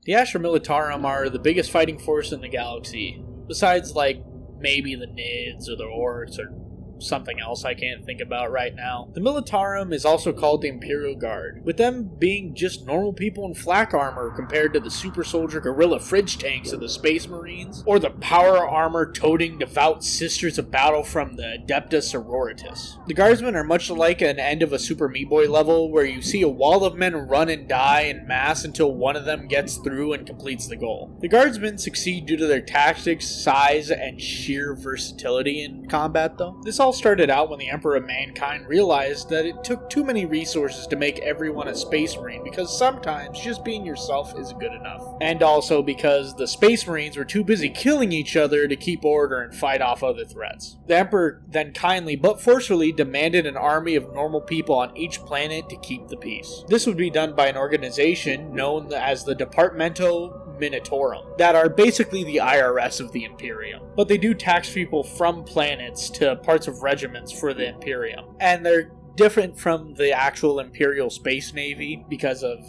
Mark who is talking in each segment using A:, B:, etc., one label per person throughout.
A: The Astra Militarum are the biggest fighting force in the galaxy, besides like maybe the Nids or the Orcs or something else I can't think about right now. The Millitarum is also called the Imperial Guard, with them being just normal people in flak armor compared to the super soldier guerrilla fridge tanks of the Space Marines, or the power armor toting devout sisters of battle from the Adepta Sororitas. The Guardsmen are much like an end of a Super Meat Boy level, where you see a wall of men run and die in mass until one of them gets through and completes the goal. The Guardsmen succeed due to their tactics, size, and sheer versatility in combat though. This all started out when the Emperor of Mankind realized that it took too many resources to make everyone a Space Marine, because sometimes just being yourself isn't good enough. And also because the Space Marines were too busy killing each other to keep order and fight off other threats. The Emperor then kindly but forcefully demanded an army of normal people on each planet to keep the peace. This would be done by an organization known as the Departamento Millitarum, that are basically the IRS of the Imperium. But they do tax people from planets to parts of regiments for the Imperium. And they're different from the actual Imperial Space Navy because of,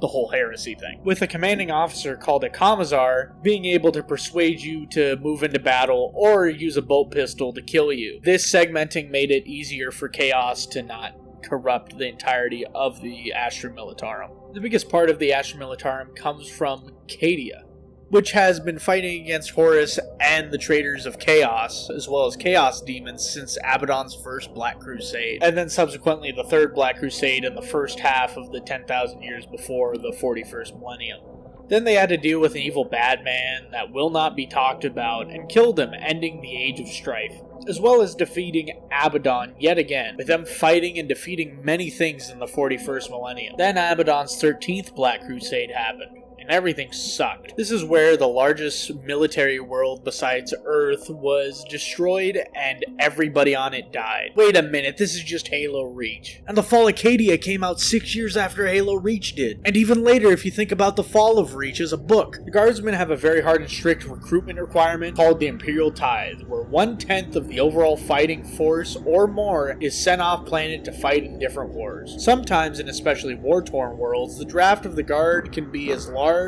A: the whole heresy thing. With a commanding officer called a commissar being able to persuade you to move into battle or use a bolt pistol to kill you. This segmenting made it easier for chaos to not corrupt the entirety of the Astra Militarum. The biggest part of the Astra Militarum comes from Cadian, which has been fighting against Horus and the Traders of Chaos, as well as Chaos Demons, since Abaddon's first Black Crusade, and then subsequently the third Black Crusade in the first half of the 10,000 years before the 41st millennium. Then they had to deal with an evil bad man that will not be talked about and killed him, ending the Age of Strife, as well as defeating Abaddon yet again, with them fighting and defeating many things in the 41st millennium. Then Abaddon's 13th Black Crusade happened, and everything sucked. This is where the largest military world besides Earth was destroyed and everybody on it died. Wait a minute, this is just Halo Reach. And the Fall of Cadian came out 6 years after Halo Reach did. And even later if you think about the Fall of Reach as a book. The Guardsmen have a very hard and strict recruitment requirement called the Imperial Tithe, where 1/10 of the overall fighting force or more is sent off planet to fight in different wars. Sometimes, in especially war-torn worlds, the draft of the Guard can be as large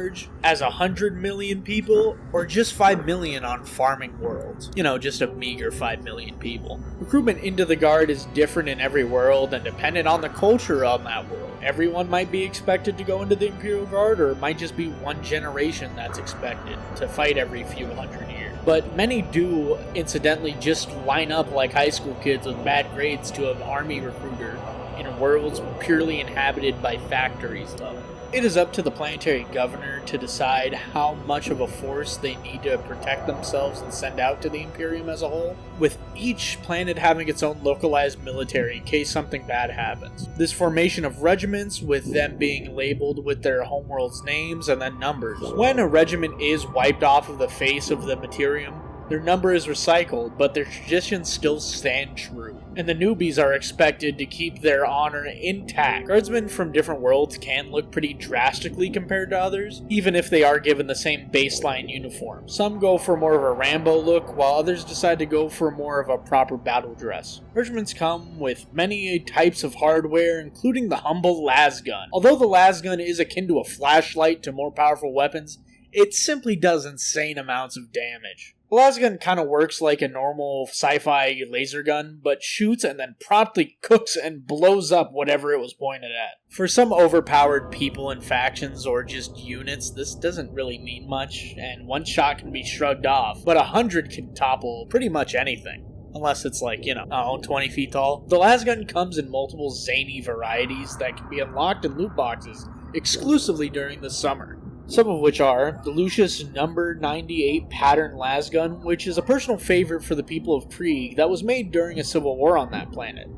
A: as 100 million people, or just 5 million on farming worlds. Just a meager 5 million people. Recruitment into the Guard is different in every world and dependent on the culture on that world. Everyone might be expected to go into the Imperial Guard, or it might just be one generation that's expected to fight every few hundred years. But many do, incidentally, just line up like high school kids with bad grades to an army recruiter in worlds purely inhabited by factories, though. It is up to the planetary governor to decide how much of a force they need to protect themselves and send out to the Imperium as a whole, with each planet having its own localized military in case something bad happens. This formation of regiments, with them being labeled with their homeworld's names and then numbers. When a regiment is wiped off of the face of the Materium, their number is recycled, but their traditions still stand true, and the newbies are expected to keep their honor intact. Guardsmen from different worlds can look pretty drastically compared to others, even if they are given the same baseline uniform. Some go for more of a Rambo look, while others decide to go for more of a proper battle dress. Regiments come with many types of hardware, including the humble Lasgun. Although the Lasgun is akin to a flashlight to more powerful weapons, it simply does insane amounts of damage. The Lasgun kind of works like a normal sci-fi laser gun, but shoots and then promptly cooks and blows up whatever it was pointed at. For some overpowered people and factions or just units, this doesn't really mean much, and one shot can be shrugged off, but 100 can topple pretty much anything. Unless it's 20 feet tall. The Lasgun comes in multiple zany varieties that can be unlocked in loot boxes exclusively during the summer. Some of which are the Lucius number 98 Pattern Lasgun, which is a personal favorite for the people of Krieg that was made during a civil war on that planet.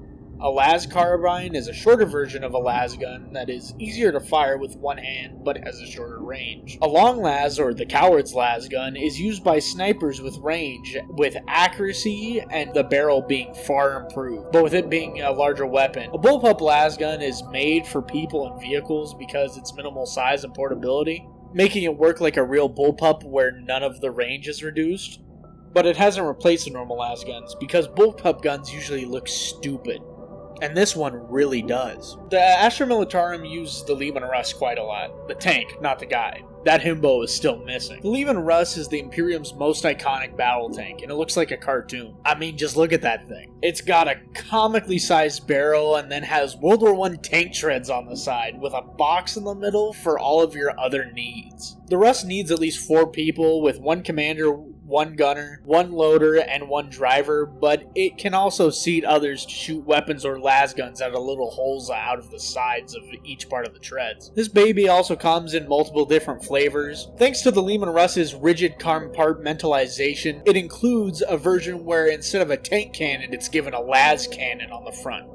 A: A las carbine is a shorter version of a lasgun that is easier to fire with one hand but has a shorter range. A long las, or the coward's lasgun, is used by snipers with range, with accuracy and the barrel being far improved, but with it being a larger weapon. A Bullpup Lasgun is made for people and vehicles because its minimal size and portability, making it work like a real bullpup where none of the range is reduced. But it hasn't replaced the normal lasguns because bullpup guns usually look stupid. and this one really does. The Astra Militarum uses the Leman Russ quite a lot. The tank, not the guy. That himbo is still missing. The Leman Russ is the Imperium's most iconic battle tank, and it looks like a cartoon. I mean, just look at that thing. It's got a comically sized barrel and then has World War I tank treads on the side with a box in the middle for all of your other needs. The Russ needs at least 4 people with 1 commander, 1 gunner, 1 loader, and 1 driver, but it can also seat others to shoot weapons or lasguns out of little holes out of the sides of each part of the treads. This baby also comes in multiple different flavors. Thanks to the Leman Russ's rigid compartmentalization, it includes a version where instead of a tank cannon, it's given a las cannon on the front,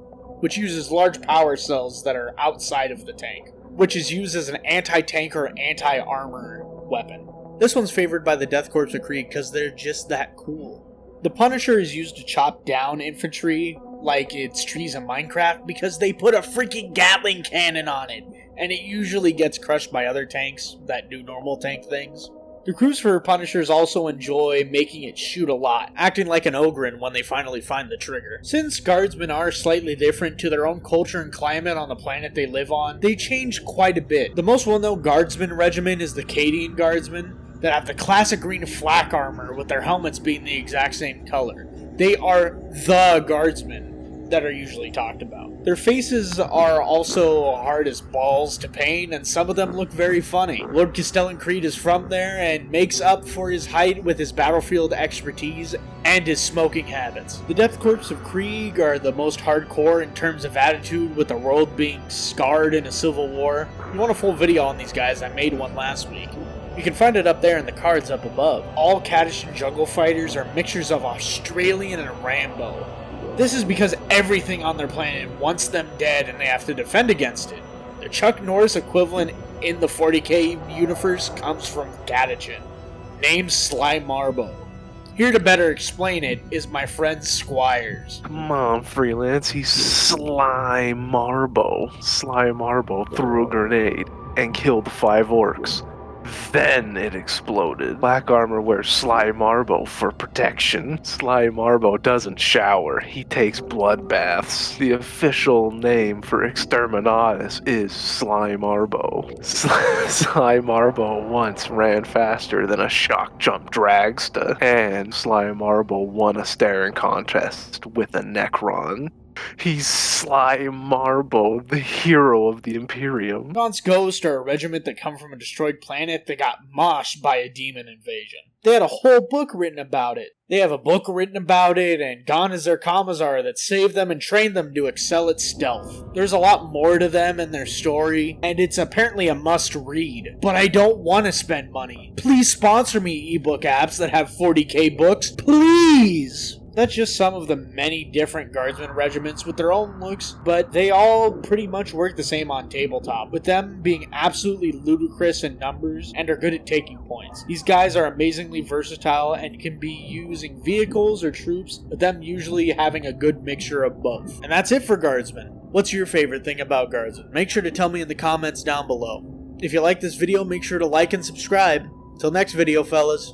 A: which uses large power cells that are outside of the tank, which is used as an anti-tank or anti-armor weapon. This one's favored by the Death Korps of Krieg because they're just that cool. The Punisher is used to chop down infantry like it's trees in Minecraft because they put a freaking Gatling cannon on it, and it usually gets crushed by other tanks that do normal tank things. The crews for Punishers also enjoy making it shoot a lot, acting like an Ogren when they finally find the trigger. Since Guardsmen are slightly different to their own culture and climate on the planet they live on, they change quite a bit. The most well-known Guardsman regiment is the Cadian Guardsmen, that have the classic green flak armor with their helmets being the exact same color. They are the Guardsmen that are usually talked about. Their faces are also hard as balls to paint, and some of them look very funny. Lord Castellan Creed is from there and makes up for his height with his battlefield expertise and his smoking habits. The Death Korps of Krieg are the most hardcore in terms of attitude, with the world being scarred in a civil war. If you want a full video on these guys, I made one last week. You can find it up there in the cards up above. All Catachan jungle fighters are mixtures of Australian and Rambo. This is because everything on their planet wants them dead and they have to defend against it. The Chuck Norris equivalent in the 40k universe comes from Catachan, named Sly MARBO. Here to better explain it is my friend Squires.
B: Come on, Freelance, he's Sly MARBO. Sly MARBO threw a grenade and killed 5 orcs. Then it exploded. Black Armor wears Sly MARBO for protection. Sly MARBO doesn't shower, he takes blood baths. The official name for Exterminatus is Sly MARBO. Sly MARBO once ran faster than a shock jump dragster, and Sly MARBO won a staring contest with a Necron. He's Sly MARBO, the hero of the Imperium.
A: GAUNTS Ghost are a regiment that come from a destroyed planet that got moshed by a demon invasion. They had a whole book written about it. They have a book written about it, and gone is their commissar that saved them and trained them to excel at stealth. There's a lot more to them and their story, and it's apparently a must-read. But I don't want to spend money. Please sponsor me, ebook apps that have 40k books. Please! That's just some of the many different Guardsmen regiments with their own looks, but they all pretty much work the same on tabletop, with them being absolutely ludicrous in numbers and are good at taking points. These guys are amazingly versatile and can be using vehicles or troops, with them usually having a good mixture of both. And that's it for Guardsmen. What's your favorite thing about Guardsmen? Make sure to tell me in the comments down below. If you like this video, make sure to like and subscribe. Till next video, fellas.